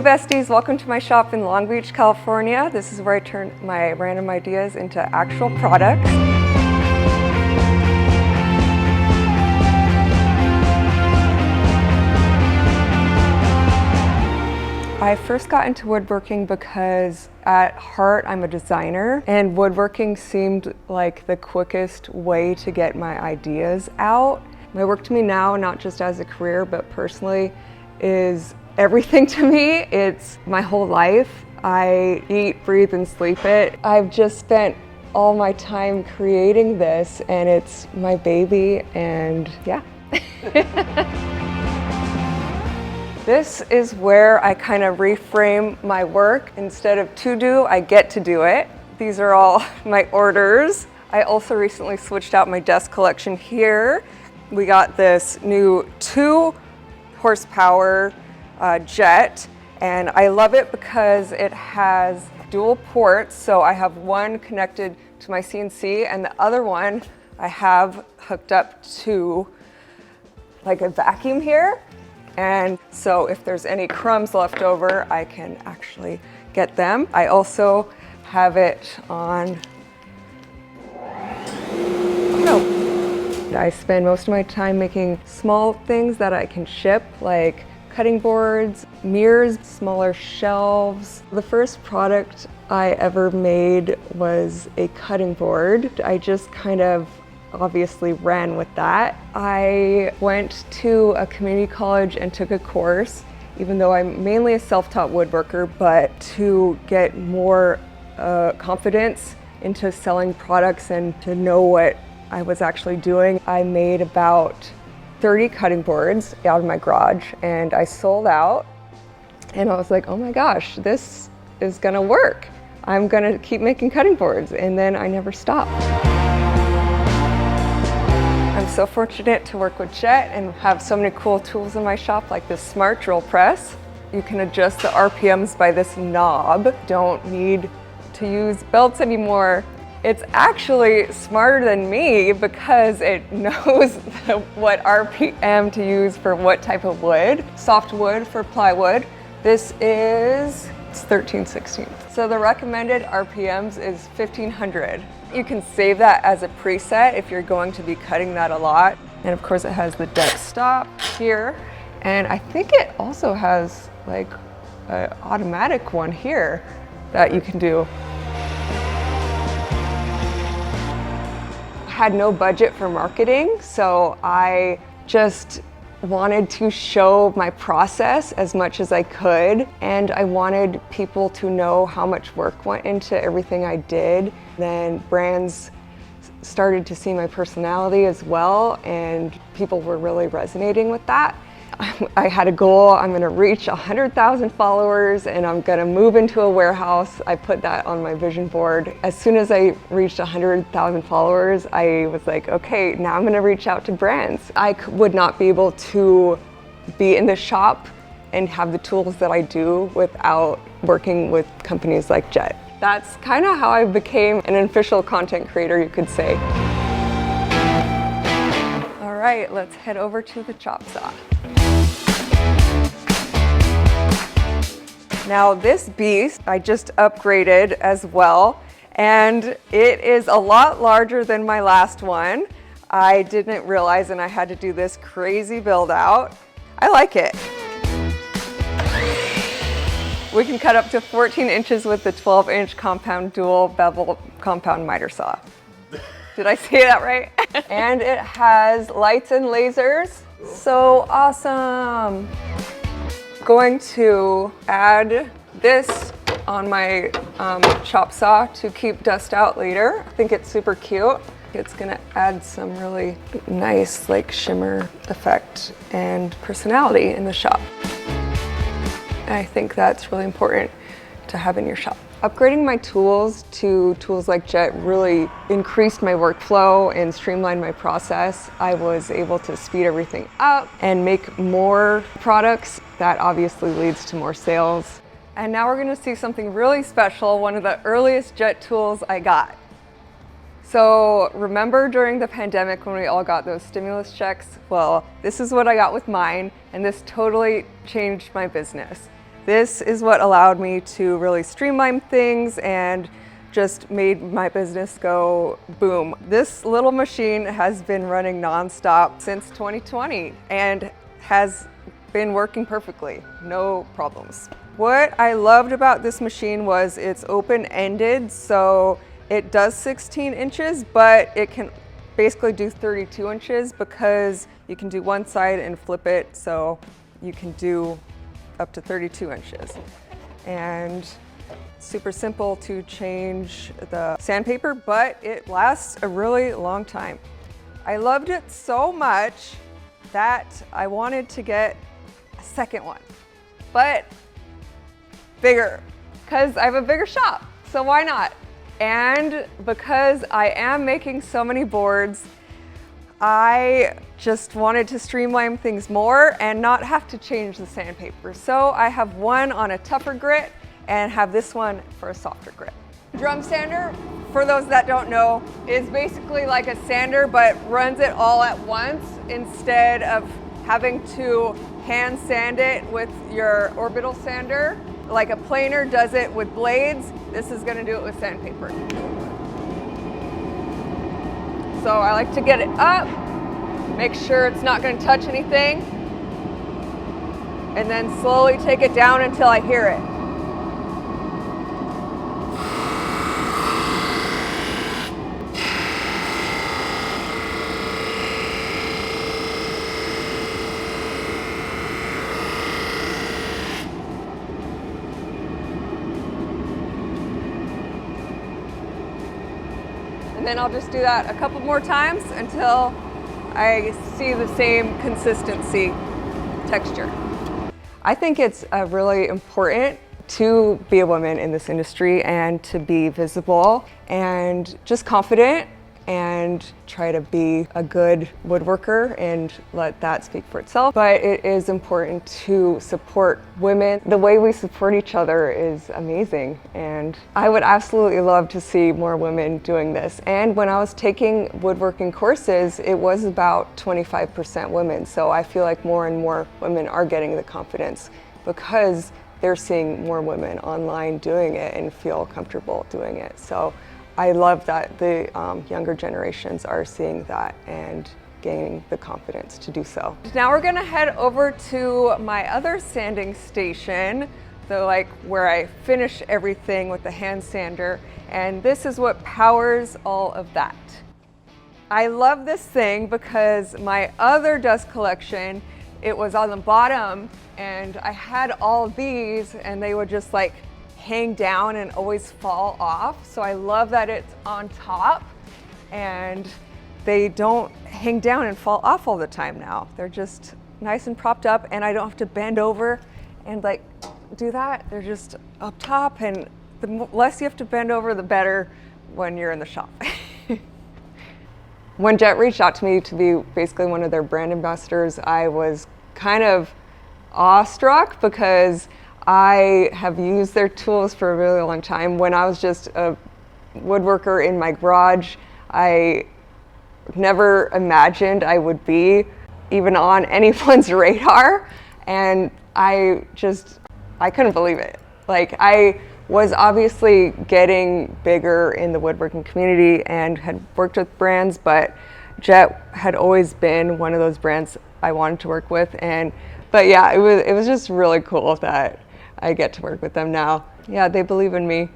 besties, welcome to my shop in Long Beach, California. This is where I turn my random ideas into actual products. I first got into woodworking because at heart I'm a designer, and woodworking seemed like the quickest way to get my ideas out. My work to me now, not just as a career but personally, is everything to me. It's my whole life. I eat, breathe, and sleep it. I've just spent all my time creating this, and it's my baby, and yeah. This is where I kind of reframe my work. Instead of to do, I get to do it. These are all my orders. I also recently switched out my desk collection here. We got this new 2 horsepower jet, and I love it because it has dual ports. So I have one connected to my CNC, and the other one I have hooked up to like a vacuum here. And so if there's any crumbs left over, I can actually get them. I also have it on, I spend most of my time making small things that I can ship, like cutting boards, mirrors, smaller shelves. The first product I ever made was a cutting board. I just kind of obviously ran with that. I went to a community college and took a course, even though I'm mainly a self-taught woodworker, but to get more confidence into selling products and to know what I was actually doing. I made about 30 cutting boards out of my garage, and I sold out, and I was like, oh my gosh, this is gonna work. I'm gonna keep making cutting boards, and then I never stopped. I'm so fortunate to work with Jet and have so many cool tools in my shop, like this smart drill press. You can adjust the RPMs by this knob. Don't need to use belts anymore. It's actually smarter than me because it knows what RPM to use for what type of wood. Soft wood for plywood. This is 13/16. So the recommended RPMs is 1500. You can save that as a preset if you're going to be cutting that a lot. And of course it has the deck stop here. And I think it also has like an automatic one here that you can do. I had no budget for marketing, so I just wanted to show my process as much as I could, and I wanted people to know how much work went into everything I did. Then brands started to see my personality as well, and people were really resonating with that. I had a goal, I'm gonna reach 100,000 followers and I'm gonna move into a warehouse. I put that on my vision board. As soon as I reached 100,000 followers, I was like, okay, now I'm gonna reach out to brands. I would not be able to be in the shop and have the tools that I do without working with companies like Jet. That's kind of how I became an official content creator, you could say. All right, let's head over to the chop saw. Now this beast, I just upgraded as well, and it is a lot larger than my last one. I didn't realize, and I had to do this crazy build out. I like it. We can cut up to 14 inches with the 12-inch compound dual bevel compound miter saw. Did I say that right? And it has lights and lasers. So awesome. Going to add this on my chop saw to keep dust out later. I think it's super cute. It's gonna add some really nice like shimmer effect and personality in the shop. And I think that's really important to have in your shop. Upgrading my tools to tools like Jet really increased my workflow and streamlined my process. I was able to speed everything up and make more products. That obviously leads to more sales. And now we're gonna see something really special, one of the earliest Jet tools I got. So remember during the pandemic when we all got those stimulus checks? Well, this is what I got with mine, and this totally changed my business. This is what allowed me to really streamline things and just made my business go boom. This little machine has been running nonstop since 2020 and has been working perfectly, no problems. What I loved about this machine was it's open-ended, so it does 16 inches, but it can basically do 32 inches because you can do one side and flip it, so you can do up to 32 inches. And super simple to change the sandpaper, but it lasts a really long time. I loved it so much that I wanted to get a second one, but bigger, because I have a bigger shop, so why not? And because I am making so many boards, I just wanted to streamline things more and not have to change the sandpaper. So I have one on a tougher grit and have this one for a softer grit. Drum sander, for those that don't know, is basically like a sander but runs it all at once instead of having to hand sand it with your orbital sander. Like a planer does it with blades, this is gonna do it with sandpaper. So I like to get it up, make sure it's not gonna touch anything, and then slowly take it down until I hear it. And then I'll just do that a couple more times until I see the same consistency texture. I think it's really important to be a woman in this industry and to be visible and just confident and try to be a good woodworker and let that speak for itself. But it is important to support women. The way we support each other is amazing, and I would absolutely love to see more women doing this. And when I was taking woodworking courses, it was about 25% women, so I feel like more and more women are getting the confidence because they're seeing more women online doing it and feel comfortable doing it. So I love that the younger generations are seeing that and gaining the confidence to do so. Now we're gonna head over to my other sanding station, where I finish everything with the hand sander, and this is what powers all of that. I love this thing because my other dust collection, it was on the bottom, and I had all these and they would just like hang down and always fall off. So I love that it's on top and they don't hang down and fall off all the time now. They're just nice and propped up and I don't have to bend over and like do that. They're just up top, and the less you have to bend over, the better when you're in the shop. When Jet reached out to me to be basically one of their brand ambassadors, I was kind of awestruck because I have used their tools for a really long time. When I was just a woodworker in my garage, I never imagined I would be even on anyone's radar, and I couldn't believe it. Like, I was obviously getting bigger in the woodworking community and had worked with brands, but Jet had always been one of those brands I wanted to work with. But yeah, it was just really cool that I get to work with them now. Yeah, they believe in me.